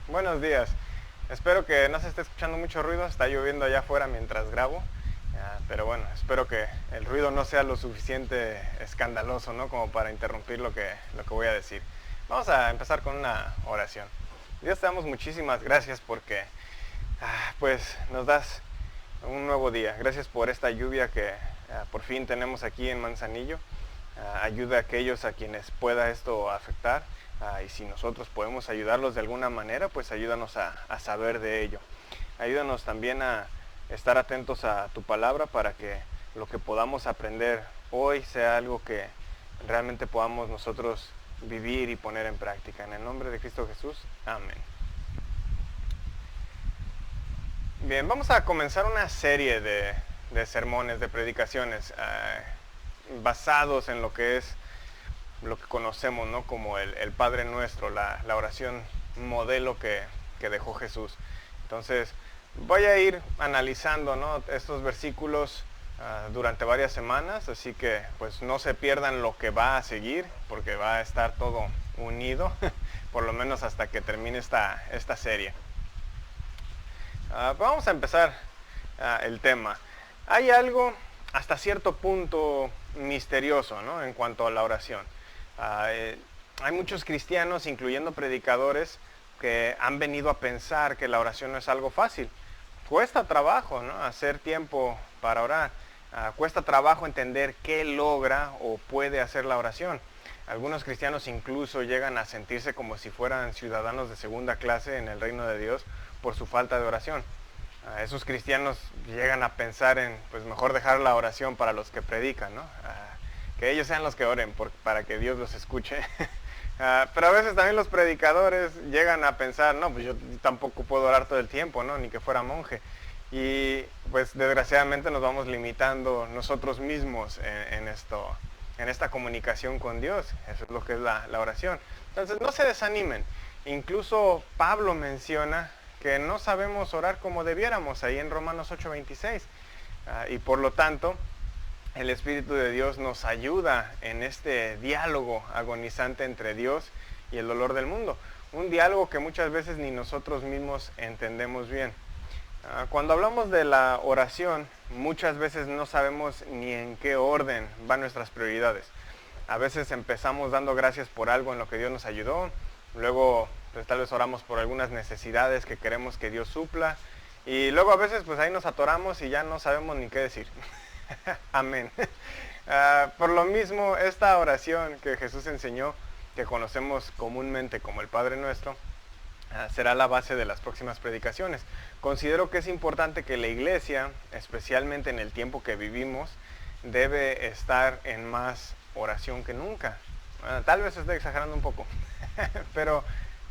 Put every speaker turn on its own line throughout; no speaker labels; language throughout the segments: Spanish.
Buenos días. Espero que no se esté escuchando mucho ruido. Está lloviendo allá afuera mientras grabo. Pero bueno, espero que el ruido no sea lo suficiente escandaloso, ¿no? Como para interrumpir lo que voy a decir. Vamos a empezar con una oración. Dios, te damos muchísimas gracias porque pues nos das un nuevo día. Gracias por esta lluvia que por fin tenemos aquí en Manzanillo. Ayuda a aquellos a quienes pueda esto afectar. Y si nosotros podemos ayudarlos de alguna manera, pues ayúdanos a saber de ello. Ayúdanos también a estar atentos a tu palabra para que lo que podamos aprender hoy sea algo que realmente podamos nosotros vivir y poner en práctica. En el nombre de Cristo Jesús, amén. Bien, vamos a comenzar una serie de sermones, de predicaciones, basados en lo que es lo que conocemos, ¿no? Como el Padre Nuestro, la oración modelo que dejó Jesús. Entonces, voy a ir analizando, ¿no?, estos versículos durante varias semanas, así que pues no se pierdan lo que va a seguir, porque va a estar todo unido, por lo menos hasta que termine esta serie. Vamos a empezar el tema. Hay algo hasta cierto punto misterioso, ¿no?, en cuanto a la oración. Hay muchos cristianos, incluyendo predicadores, que han venido a pensar que la oración no es algo fácil. Cuesta trabajo, ¿no?, hacer tiempo para orar. Cuesta trabajo entender qué logra o puede hacer la oración. Algunos cristianos incluso llegan a sentirse como si fueran ciudadanos de segunda clase en el reino de Dios por su falta de oración. Esos cristianos llegan a pensar en, pues mejor dejar la oración para los que predican, ¿no? Que ellos sean los que oren para que Dios los escuche. Pero a veces también los predicadores llegan a pensar, no, pues yo tampoco puedo orar todo el tiempo, ¿no?, ni que fuera monje. Y pues desgraciadamente nos vamos limitando nosotros mismos en esta comunicación con Dios. Eso es lo que es la oración. Entonces no se desanimen. Incluso Pablo menciona que no sabemos orar como debiéramos, ahí en Romanos 8:26. Y por lo tanto, el Espíritu de Dios nos ayuda en este diálogo agonizante entre Dios y el dolor del mundo. Un diálogo que muchas veces ni nosotros mismos entendemos bien. Cuando hablamos de la oración, muchas veces no sabemos ni en qué orden van nuestras prioridades. A veces empezamos dando gracias por algo en lo que Dios nos ayudó, luego pues tal vez oramos por algunas necesidades que queremos que Dios supla, y luego a veces pues ahí nos atoramos y ya no sabemos ni qué decir. Amén. Por lo mismo, esta oración que Jesús enseñó, que conocemos comúnmente como el Padre Nuestro, será la base de las próximas predicaciones. Considero que es importante que la iglesia, especialmente en el tiempo que vivimos, debe estar en más oración que nunca. Tal vez estoy exagerando un poco, pero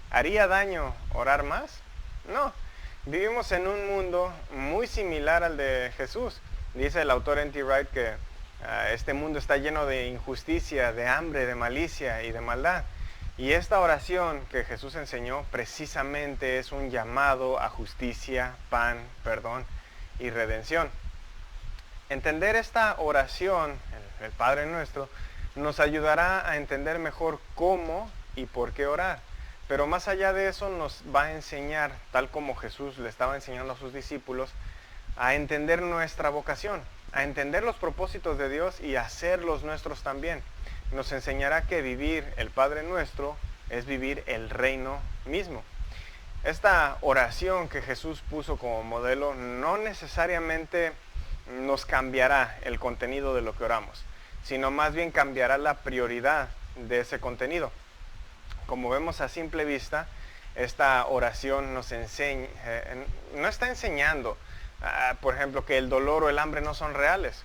¿haría daño orar más? No. Vivimos en un mundo muy similar al de Jesús. Dice el autor N.T. Wright que este mundo está lleno de injusticia, de hambre, de malicia y de maldad. Y esta oración que Jesús enseñó precisamente es un llamado a justicia, pan, perdón y redención. Entender esta oración, el Padre Nuestro, nos ayudará a entender mejor cómo y por qué orar. Pero más allá de eso nos va a enseñar, tal como Jesús le estaba enseñando a sus discípulos, a entender nuestra vocación, a entender los propósitos de Dios y hacerlos nuestros también. Nos enseñará que vivir el Padre Nuestro es vivir el reino mismo. Esta oración que Jesús puso como modelo no necesariamente nos cambiará el contenido de lo que oramos, sino más bien cambiará la prioridad de ese contenido. Como vemos a simple vista, esta oración nos enseña, no está enseñando, por ejemplo, que el dolor o el hambre no son reales.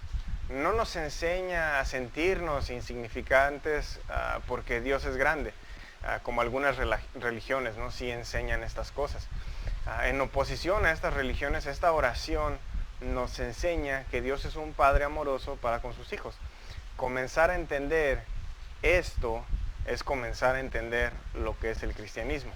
No nos enseña a sentirnos insignificantes porque Dios es grande, como algunas religiones, ¿no?, sí enseñan estas cosas. En oposición a estas religiones, esta oración nos enseña que Dios es un Padre amoroso para con sus hijos. Comenzar a entender esto es comenzar a entender lo que es el cristianismo.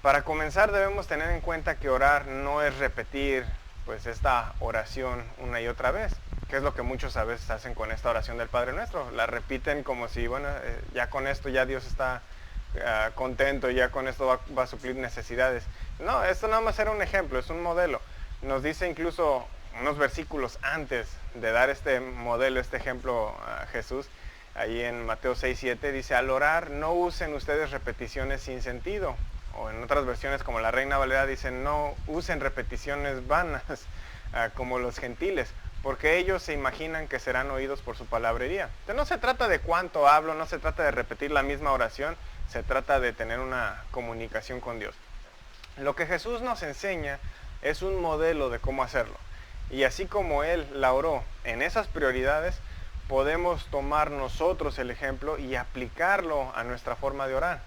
Para comenzar debemos tener en cuenta que orar no es repetir pues esta oración una y otra vez, que es lo que muchos a veces hacen con esta oración del Padre Nuestro. La repiten como si, bueno, ya con esto ya Dios está contento, ya con esto va a suplir necesidades. No, esto nada más era un ejemplo, es un modelo. Nos dice incluso unos versículos antes de dar este modelo, este ejemplo a Jesús, ahí en Mateo 6:7 dice, al orar no usen ustedes repeticiones sin sentido. O en otras versiones como la Reina Valera dicen, no usen repeticiones vanas como los gentiles, porque ellos se imaginan que serán oídos por su palabrería. Entonces no se trata de cuánto hablo, no se trata de repetir la misma oración, se trata de tener una comunicación con Dios. Lo que Jesús nos enseña es un modelo de cómo hacerlo. Y así como Él la oró en esas prioridades, podemos tomar nosotros el ejemplo y aplicarlo a nuestra forma de orar.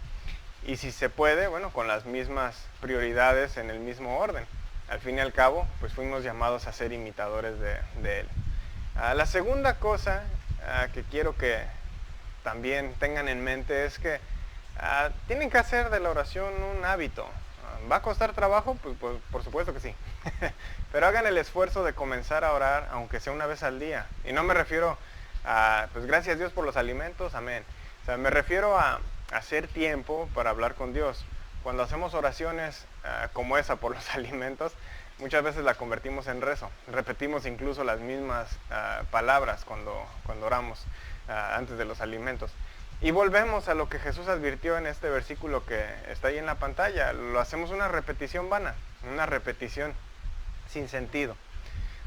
Y si se puede, bueno, con las mismas prioridades en el mismo orden. Al fin y al cabo, pues fuimos llamados a ser imitadores de Él. La segunda cosa que quiero que también tengan en mente es que tienen que hacer de la oración un hábito. ¿Va a costar trabajo? Pues por supuesto que sí. Pero hagan el esfuerzo de comenzar a orar, aunque sea una vez al día. Y no me refiero a, pues gracias a Dios por los alimentos, amén. O sea, me refiero a hacer tiempo para hablar con Dios. Cuando hacemos oraciones como esa por los alimentos, muchas veces la convertimos en rezo. Repetimos incluso las mismas palabras cuando oramos antes de los alimentos. Y volvemos a lo que Jesús advirtió en este versículo que está ahí en la pantalla. Lo hacemos una repetición vana, una repetición sin sentido.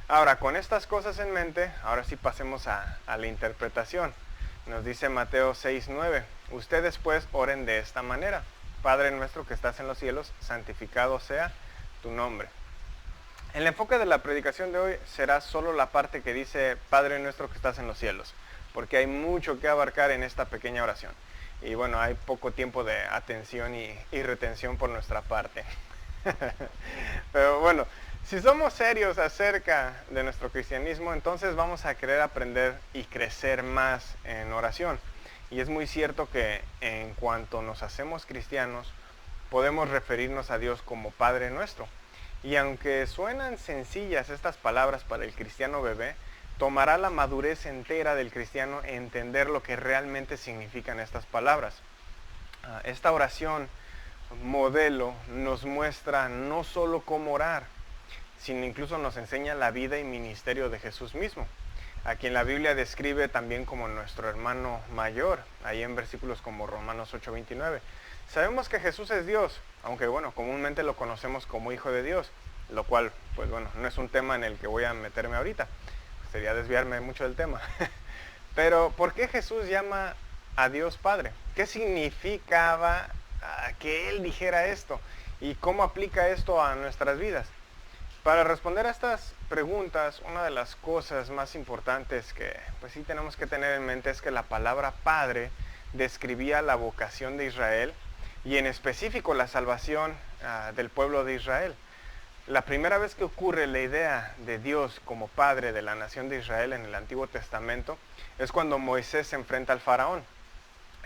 Ahora, con estas cosas en mente, ahora sí pasemos a la interpretación. Nos dice Mateo 6:9, ustedes pues oren de esta manera. Padre nuestro que estás en los cielos, santificado sea tu nombre. El enfoque de la predicación de hoy será solo la parte que dice Padre nuestro que estás en los cielos, porque hay mucho que abarcar en esta pequeña oración. Y bueno, hay poco tiempo de atención y retención por nuestra parte. Pero bueno, si somos serios acerca de nuestro cristianismo, entonces vamos a querer aprender y crecer más en oración. Y es muy cierto que en cuanto nos hacemos cristianos, podemos referirnos a Dios como Padre nuestro. Y aunque suenan sencillas estas palabras para el cristiano bebé, tomará la madurez entera del cristiano entender lo que realmente significan estas palabras. Esta oración modelo nos muestra no solo cómo orar, sino incluso nos enseña la vida y ministerio de Jesús mismo, a quien la Biblia describe también como nuestro hermano mayor, ahí en versículos como Romanos 8:29. Sabemos que Jesús es Dios, aunque bueno, comúnmente lo conocemos como Hijo de Dios, lo cual, pues bueno, no es un tema en el que voy a meterme ahorita, sería desviarme mucho del tema. Pero, ¿por qué Jesús llama a Dios Padre? ¿Qué significaba que Él dijera esto? ¿Y cómo aplica esto a nuestras vidas? Para responder a estas preguntas, una de las cosas más importantes que pues sí tenemos que tener en mente es que la palabra Padre describía la vocación de Israel y en específico la salvación del pueblo de Israel. La primera vez que ocurre la idea de Dios como Padre de la nación de Israel en el Antiguo Testamento es cuando Moisés se enfrenta al faraón.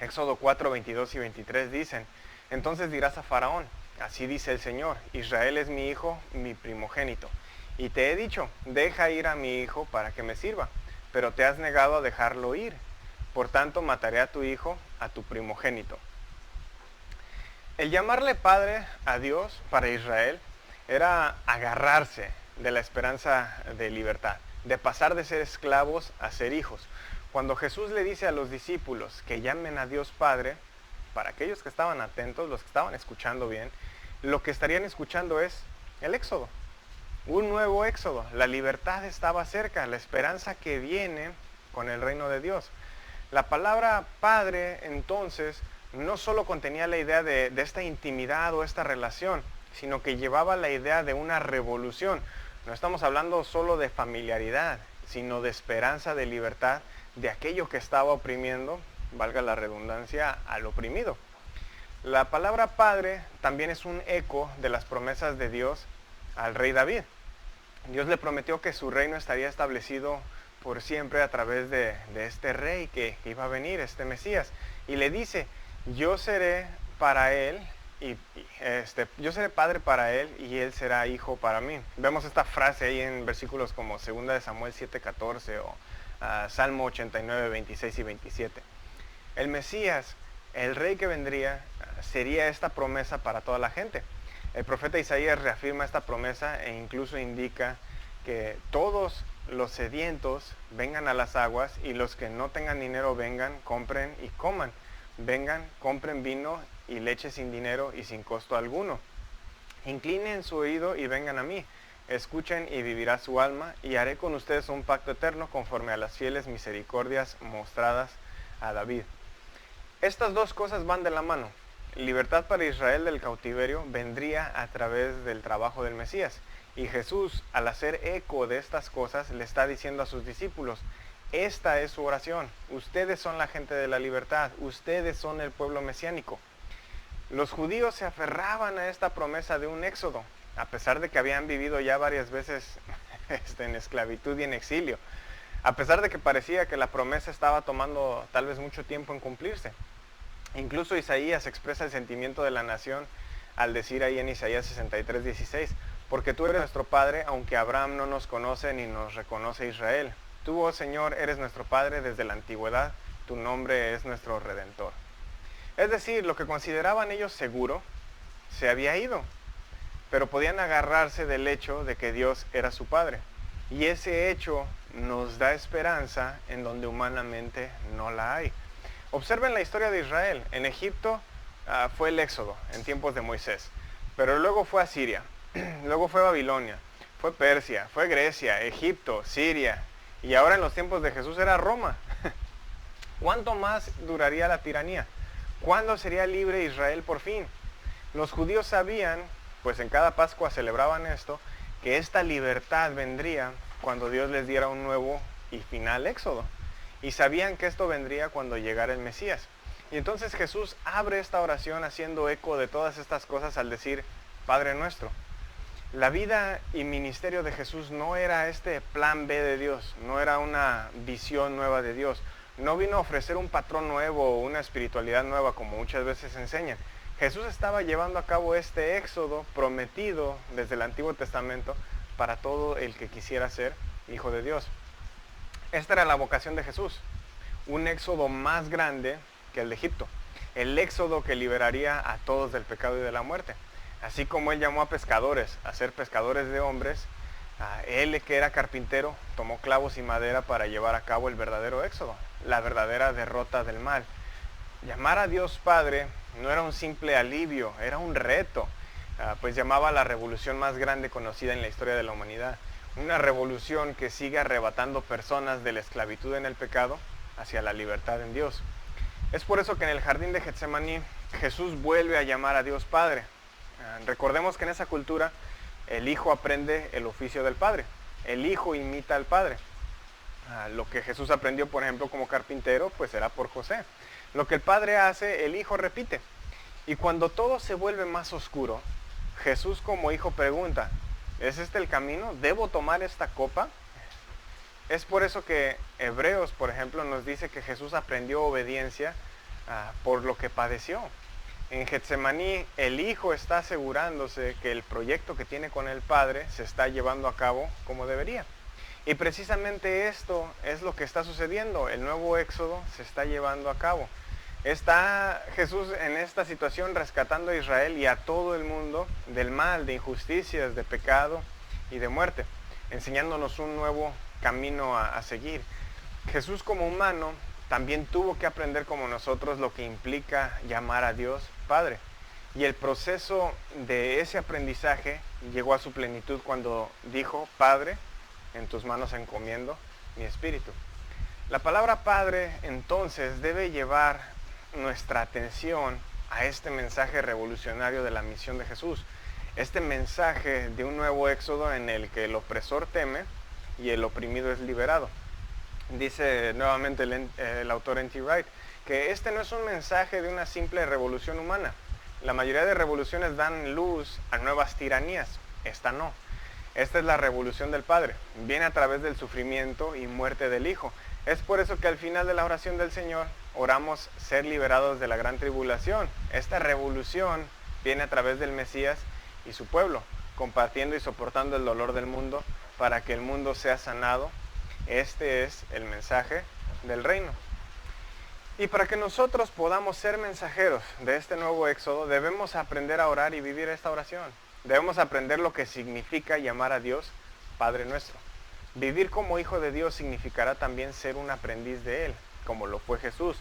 Éxodo 4, 22 y 23 dicen, entonces dirás a Faraón, así dice el Señor, Israel es mi hijo, mi primogénito. Y te he dicho, deja ir a mi hijo para que me sirva, pero te has negado a dejarlo ir. Por tanto, mataré a tu hijo, a tu primogénito. El llamarle Padre a Dios para Israel era agarrarse de la esperanza de libertad, de pasar de ser esclavos a ser hijos. Cuando Jesús le dice a los discípulos que llamen a Dios Padre, para aquellos que estaban atentos, los que estaban escuchando bien, lo que estarían escuchando es el éxodo, un nuevo éxodo. La libertad estaba cerca, la esperanza que viene con el reino de Dios. La palabra Padre entonces no solo contenía la idea de esta intimidad o esta relación, sino que llevaba la idea de una revolución. No estamos hablando solo de familiaridad, sino de esperanza, de libertad, de aquello que estaba oprimiendo, valga la redundancia, al oprimido. La palabra Padre también es un eco de las promesas de Dios al rey David. Dios le prometió que su reino estaría establecido por siempre a través de este rey que iba a venir, este Mesías. Y le dice, yo seré para él, yo seré padre para él y él será hijo para mí. Vemos esta frase ahí en versículos como 2 de Samuel 7:14 o Salmo 89, 26 y 27. El Mesías, el rey que vendría, sería esta promesa para toda la gente. El profeta Isaías reafirma esta promesa e incluso indica que todos los sedientos vengan a las aguas y los que no tengan dinero vengan, compren y coman. Vengan, compren vino y leche sin dinero y sin costo alguno. Inclinen su oído y vengan a mí. Escuchen y vivirá su alma, y haré con ustedes un pacto eterno conforme a las fieles misericordias mostradas a David. Estas dos cosas van de la mano. Libertad para Israel del cautiverio vendría a través del trabajo del Mesías. Y Jesús, al hacer eco de estas cosas, le está diciendo a sus discípulos, esta es su oración. Ustedes son la gente de la libertad. Ustedes son el pueblo mesiánico. Los judíos se aferraban a esta promesa de un éxodo, a pesar de que habían vivido ya varias veces en esclavitud y en exilio. A pesar de que parecía que la promesa estaba tomando tal vez mucho tiempo en cumplirse. Incluso Isaías expresa el sentimiento de la nación al decir ahí en Isaías 63:16, porque tú eres nuestro Padre, aunque Abraham no nos conoce ni nos reconoce Israel. Tú, oh Señor, eres nuestro Padre desde la antigüedad, tu nombre es nuestro Redentor. Es decir, lo que consideraban ellos seguro se había ido, pero podían agarrarse del hecho de que Dios era su Padre. Y ese hecho nos da esperanza en donde humanamente no la hay. Observen la historia de Israel. En Egipto fue el éxodo en tiempos de Moisés, pero luego fue Asiria, luego fue Babilonia, fue Persia, fue Grecia, Egipto, Siria, y ahora en los tiempos de Jesús era Roma. ¿Cuánto más duraría la tiranía? ¿Cuándo sería libre Israel por fin? Los judíos sabían, pues en cada Pascua celebraban esto, que esta libertad vendría cuando Dios les diera un nuevo y final éxodo. Y sabían que esto vendría cuando llegara el Mesías. Y entonces Jesús abre esta oración haciendo eco de todas estas cosas al decir, Padre nuestro. La vida y ministerio de Jesús no era este plan B de Dios, no era una visión nueva de Dios. No vino a ofrecer un patrón nuevo o una espiritualidad nueva como muchas veces enseñan. Jesús estaba llevando a cabo este éxodo prometido desde el Antiguo Testamento para todo el que quisiera ser hijo de Dios. Esta era la vocación de Jesús, un éxodo más grande que el de Egipto, el éxodo que liberaría a todos del pecado y de la muerte. Así como Él llamó a pescadores, a ser pescadores de hombres, Él que era carpintero tomó clavos y madera para llevar a cabo el verdadero éxodo, la verdadera derrota del mal. Llamar a Dios Padre no era un simple alivio, era un reto, pues llamaba a la revolución más grande conocida en la historia de la humanidad. Una revolución que sigue arrebatando personas de la esclavitud en el pecado hacia la libertad en Dios. Es por eso que en el jardín de Getsemaní Jesús vuelve a llamar a Dios Padre. Recordemos que en esa cultura el hijo aprende el oficio del padre, el hijo imita al padre. Lo que Jesús aprendió, por ejemplo, como carpintero, pues era por José. Lo que el padre hace, el hijo repite. Y cuando todo se vuelve más oscuro, Jesús como hijo pregunta, ¿es este el camino? ¿Debo tomar esta copa? Es por eso que Hebreos, por ejemplo, nos dice que Jesús aprendió obediencia por lo que padeció. En Getsemaní, el hijo está asegurándose que el proyecto que tiene con el padre se está llevando a cabo como debería. Y precisamente esto es lo que está sucediendo. El nuevo éxodo se está llevando a cabo. Está Jesús en esta situación rescatando a Israel y a todo el mundo del mal, de injusticias, de pecado y de muerte, enseñándonos un nuevo camino a seguir. Jesús como humano también tuvo que aprender como nosotros lo que implica llamar a Dios Padre. Y el proceso de ese aprendizaje llegó a su plenitud cuando dijo, Padre, en tus manos encomiendo mi espíritu. La palabra Padre entonces debe llevar nuestra atención a este mensaje revolucionario de la misión de Jesús. Este mensaje de un nuevo éxodo en el que el opresor teme y el oprimido es liberado. Dice nuevamente el autor N.T. Wright que este no es un mensaje de una simple revolución humana. La mayoría de revoluciones dan luz a nuevas tiranías. Esta no. Esta es la revolución del Padre. Viene a través del sufrimiento y muerte del Hijo. Es por eso que al final de la oración del Señor oramos ser liberados de la gran tribulación. Esta revolución viene a través del Mesías y su pueblo, compartiendo y soportando el dolor del mundo para que el mundo sea sanado. Este es el mensaje del reino. Y para que nosotros podamos ser mensajeros de este nuevo éxodo, debemos aprender a orar y vivir esta oración. Debemos aprender lo que significa llamar a Dios Padre nuestro. Vivir como hijo de Dios significará también ser un aprendiz de Él, como lo fue Jesús.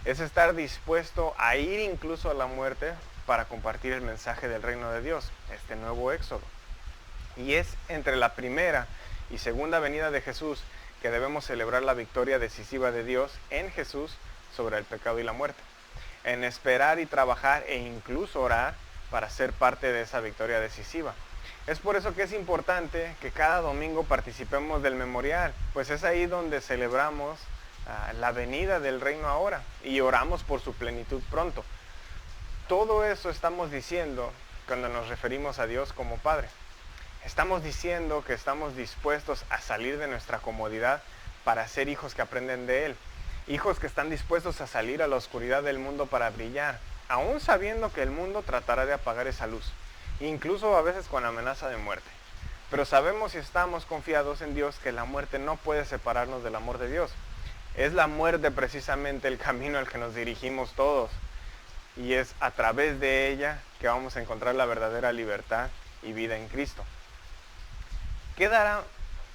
Es estar dispuesto a ir incluso a la muerte para compartir el mensaje del reino de Dios, este nuevo éxodo. Y es entre la primera y segunda venida de Jesús que debemos celebrar la victoria decisiva de Dios en Jesús sobre el pecado y la muerte. En esperar y trabajar e incluso orar para ser parte de esa victoria decisiva. Es por eso que es importante que cada domingo participemos del memorial, pues es ahí donde celebramos la venida del reino ahora y oramos por su plenitud pronto. Todo eso estamos diciendo cuando nos referimos a Dios como Padre. Estamos diciendo que estamos dispuestos a salir de nuestra comodidad para ser hijos que aprenden de Él. Hijos que están dispuestos a salir a la oscuridad del mundo para brillar, aún sabiendo que el mundo tratará de apagar esa luz, incluso a veces con amenaza de muerte. Pero sabemos y estamos confiados en Dios que la muerte no puede separarnos del amor de Dios. Es la muerte precisamente el camino al que nos dirigimos todos. Y es a través de ella que vamos a encontrar la verdadera libertad y vida en Cristo. ¿Qué dará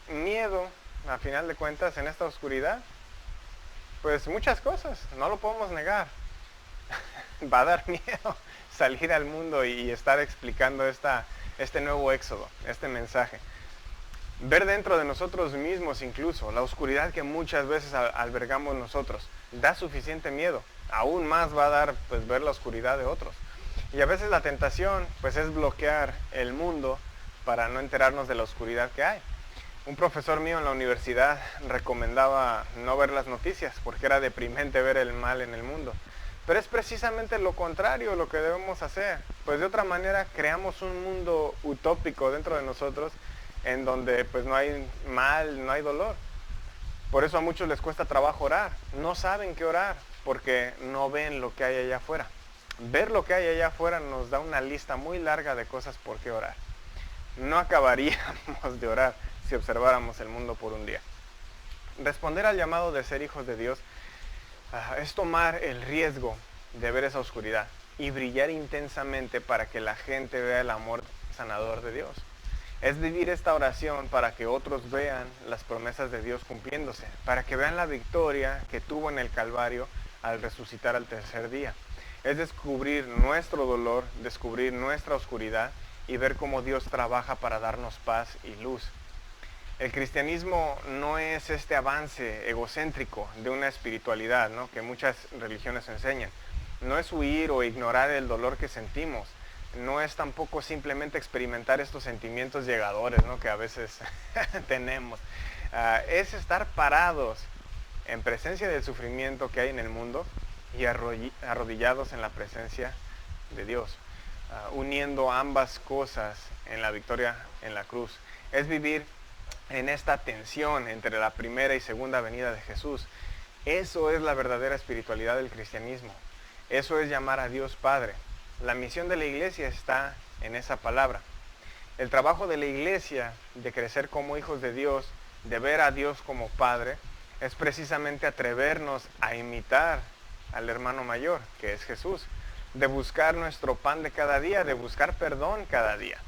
miedo, a final de cuentas, en esta oscuridad? Pues muchas cosas, no lo podemos negar. Va a dar miedo salir al mundo y estar explicando este nuevo éxodo, este mensaje. Ver dentro de nosotros mismos incluso, la oscuridad que muchas veces albergamos nosotros, da suficiente miedo. Aún más va a dar pues ver la oscuridad de otros. Y a veces la tentación pues es bloquear el mundo para no enterarnos de la oscuridad que hay. Un profesor mío en la universidad recomendaba no ver las noticias porque era deprimente ver el mal en el mundo. Pero es precisamente lo contrario lo que debemos hacer. Pues de otra manera creamos un mundo utópico dentro de nosotros en donde pues no hay mal, no hay dolor. Por eso a muchos les cuesta trabajo orar. No saben qué orar porque no ven lo que hay allá afuera. Ver lo que hay allá afuera nos da una lista muy larga de cosas por qué orar. No acabaríamos de orar si observáramos el mundo por un día. Responder al llamado de ser hijos de Dios es tomar el riesgo de ver esa oscuridad y brillar intensamente para que la gente vea el amor sanador de Dios. Es vivir esta oración para que otros vean las promesas de Dios cumpliéndose, para que vean la victoria que tuvo en el Calvario al resucitar al tercer día. Es descubrir nuestro dolor, descubrir nuestra oscuridad y ver cómo Dios trabaja para darnos paz y luz. El cristianismo no es este avance egocéntrico de una espiritualidad, ¿no?, que muchas religiones enseñan. No es huir o ignorar el dolor que sentimos. No es tampoco simplemente experimentar estos sentimientos llegadores, ¿no?, que a veces tenemos. Es estar parados en presencia del sufrimiento que hay en el mundo y arrodillados en la presencia de Dios. Uniendo ambas cosas en la victoria en la cruz. Es vivir en esta tensión entre la primera y segunda venida de Jesús. Eso es la verdadera espiritualidad del cristianismo. Eso es llamar a Dios Padre. La misión de la iglesia está en esa palabra. El trabajo de la iglesia de crecer como hijos de Dios, de ver a Dios como Padre, es precisamente atrevernos a imitar al hermano mayor, que es Jesús. De buscar nuestro pan de cada día, de buscar perdón cada día,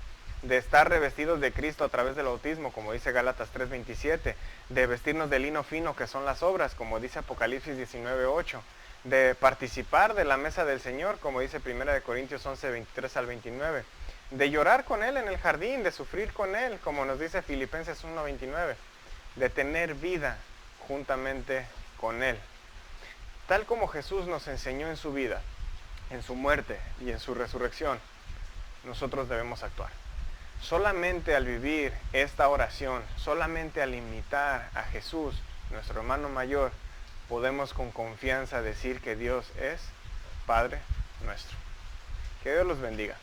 de estar revestidos de Cristo a través del bautismo, como dice Gálatas 3:27, de vestirnos de lino fino, que son las obras, como dice Apocalipsis 19:8, de participar de la mesa del Señor, como dice 1 Corintios 11:23 al 29, de llorar con Él en el jardín, de sufrir con Él, como nos dice Filipenses 1:29, de tener vida juntamente con Él. Tal como Jesús nos enseñó en su vida, en su muerte y en su resurrección, nosotros debemos actuar. Solamente al vivir esta oración, solamente al imitar a Jesús, nuestro hermano mayor, podemos con confianza decir que Dios es Padre nuestro. Que Dios los bendiga.